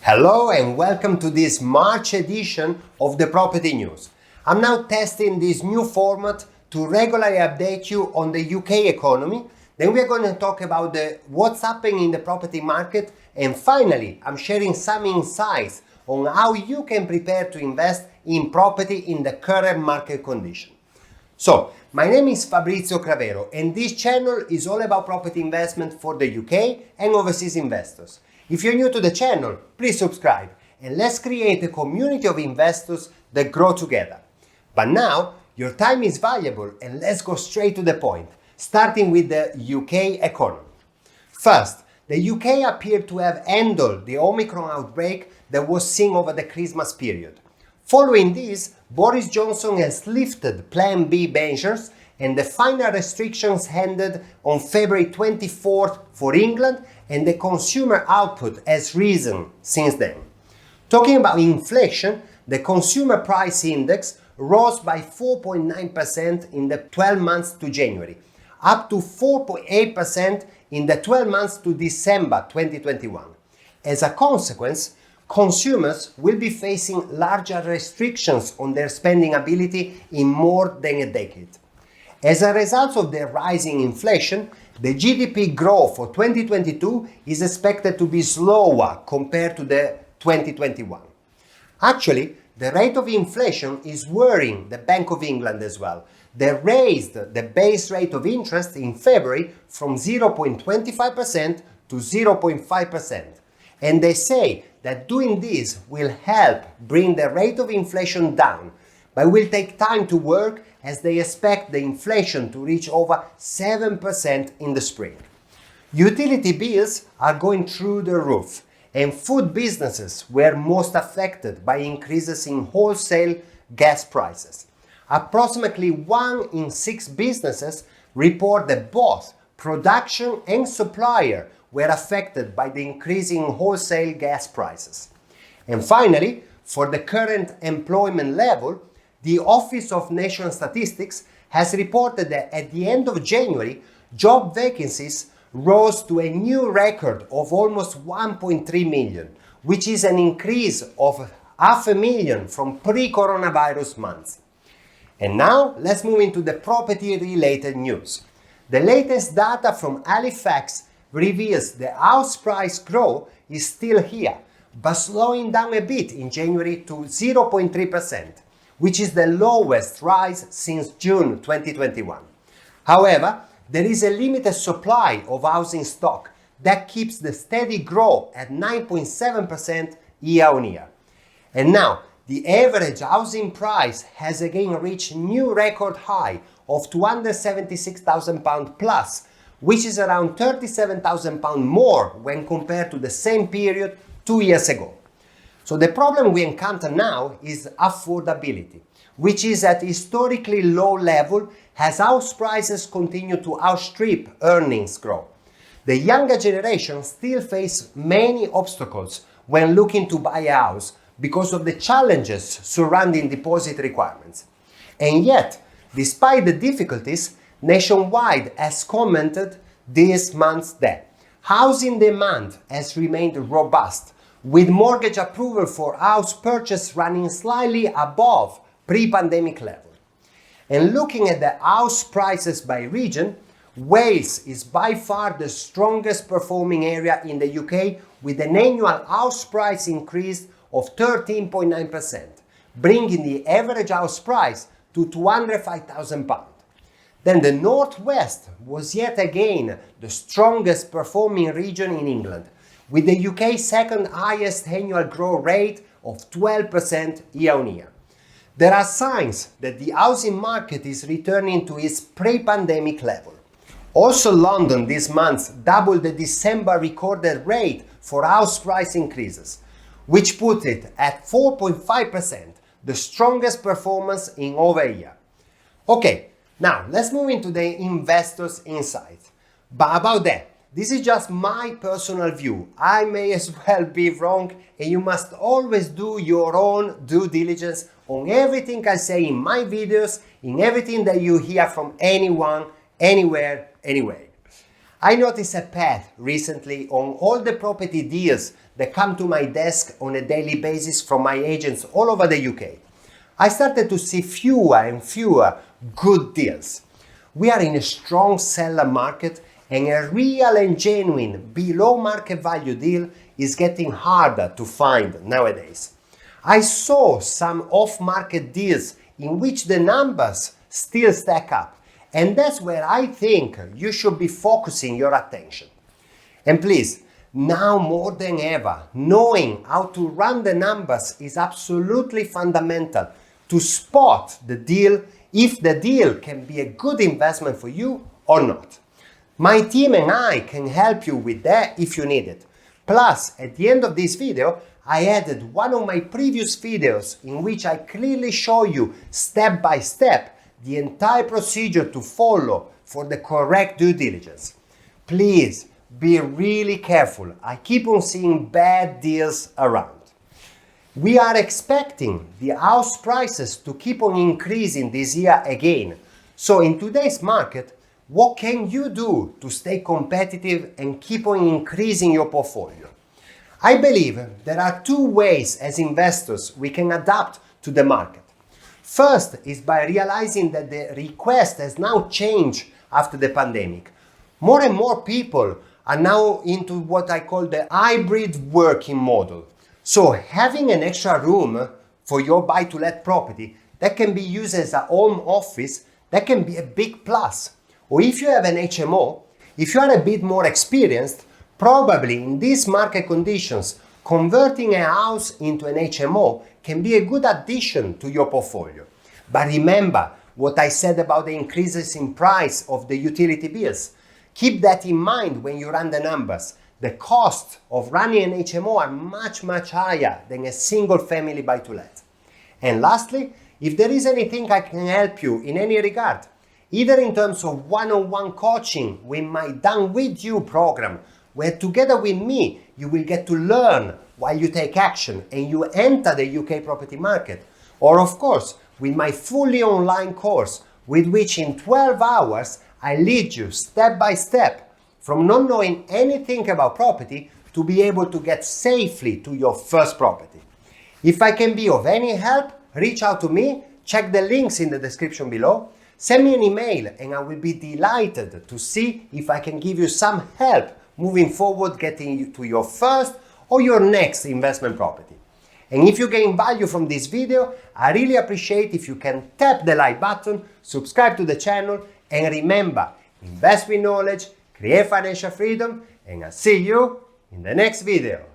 Hello and welcome to this March edition of the Property News. I'm now testing this new format to regularly update you on the UK economy. Then we're going to talk about what's happening in the property market, and finally I'm sharing some insights on how you can prepare to invest in property in the current market condition. So, my name is Fabrizio Cravero and this channel is all about property investment for the UK and overseas investors. If you're new to the channel, please subscribe and let's create a community of investors that grow together. But now, your time is valuable and let's go straight to the point, starting with the UK economy. First, the UK appeared to have handled the Omicron outbreak that was seen over the Christmas period. Following this, Boris Johnson has lifted Plan B measures and the final restrictions ended on February 24th for England, and the consumer output has risen since then. Talking about inflation, the consumer price index rose by 4.9% in the 12 months to January, up to 4.8% in the 12 months to December 2021. As a consequence, consumers will be facing larger restrictions on their spending ability in more than a decade. As a result of the rising inflation, the GDP growth for 2022 is expected to be slower compared to the 2021. Actually, the rate of inflation is worrying the Bank of England as well. They raised the base rate of interest in February from 0.25% to 0.5%. And they say that doing this will help bring the rate of inflation down, but will take time to work as they expect the inflation to reach over 7% in the spring. Utility bills are going through the roof, and food businesses were most affected by increases in wholesale gas prices. Approximately 1 in 6 businesses report that both production and supplier were affected by the increase in wholesale gas prices. And finally, for the current employment level, the Office of National Statistics has reported that at the end of January, job vacancies rose to a new record of almost 1.3 million, which is an increase of 500,000 from pre-coronavirus months. And now, let's move into the property-related news. The latest data from Halifax reveals the house price growth is still here, but slowing down a bit in January to 0.3%, which is the lowest rise since June 2021. However, there is a limited supply of housing stock that keeps the steady growth at 9.7% year on year. And now, the average housing price has again reached new record high of £276,000 plus, which is around £37,000 more when compared to the same period 2 years ago. So the problem we encounter now is affordability, which is at historically low level as house prices continue to outstrip earnings growth. The younger generation still face many obstacles when looking to buy a house because of the challenges surrounding deposit requirements. And yet, despite the difficulties, Nationwide has commented this month that housing demand has remained robust, with mortgage approval for house purchase running slightly above pre-pandemic level. And looking at the house prices by region, Wales is by far the strongest performing area in the UK, with an annual house price increase of 13.9%, bringing the average house price to £205,000. Then the Northwest was yet again the strongest performing region in England, with the UK's second highest annual growth rate of 12% year on year. There are signs that the housing market is returning to its pre-pandemic level. Also, London this month doubled the December recorded rate for house price increases, which put it at 4.5%, the strongest performance in over a year. Okay, now let's move into the investors' insight. But about that, this is just my personal view. I may as well be wrong, and you must always do your own due diligence on everything I say in my videos, in everything that you hear from anyone, anywhere, anyway. I noticed a path recently on all the property deals that come to my desk on a daily basis from my agents all over the UK, I started to see fewer and fewer good deals. We are in a strong seller market, and a real and genuine below market value deal is getting harder to find nowadays. I saw some off-market deals in which the numbers still stack up, and that's where I think you should be focusing your attention. And please, now more than ever, knowing how to run the numbers is absolutely fundamental to spot the deal, if the deal can be a good investment for you or not. My team and I can help you with that if you need it. Plus, at the end of this video, I added one of my previous videos in which I clearly show you step by step the entire procedure to follow for the correct due diligence. Please be really careful. I keep on seeing bad deals around. We are expecting the house prices to keep on increasing this year again. So in today's market, what can you do to stay competitive and keep on increasing your portfolio? I believe there are two ways as investors we can adapt to the market. First is by realizing that the request has now changed after the pandemic. More and more people are now into what I call the hybrid working model. So having an extra room for your buy-to-let property that can be used as a home office, that can be a big plus. Or if you have an HMO, if you are a bit more experienced, probably in these market conditions, converting a house into an HMO can be a good addition to your portfolio. But remember what I said about the increases in price of the utility bills. Keep that in mind when you run the numbers. The cost of running an HMO are much higher than a single family buy-to-let. And lastly, if there is anything I can help you in any regard, either in terms of one-on-one coaching with my Done With You program, where together with me you will get to learn while you take action and you enter the UK property market, or of course with my fully online course with which in 12 hours I lead you step by step from not knowing anything about property to be able to get safely to your first property. If I can be of any help, reach out to me, check the links in the description below, send me an email and I will be delighted to see if I can give you some help moving forward getting you to your first or your next investment property. And if you gain value from this video, I really appreciate if you can tap the like button, subscribe to the channel, and remember, invest with knowledge, create financial freedom, and I'll see you in the next video.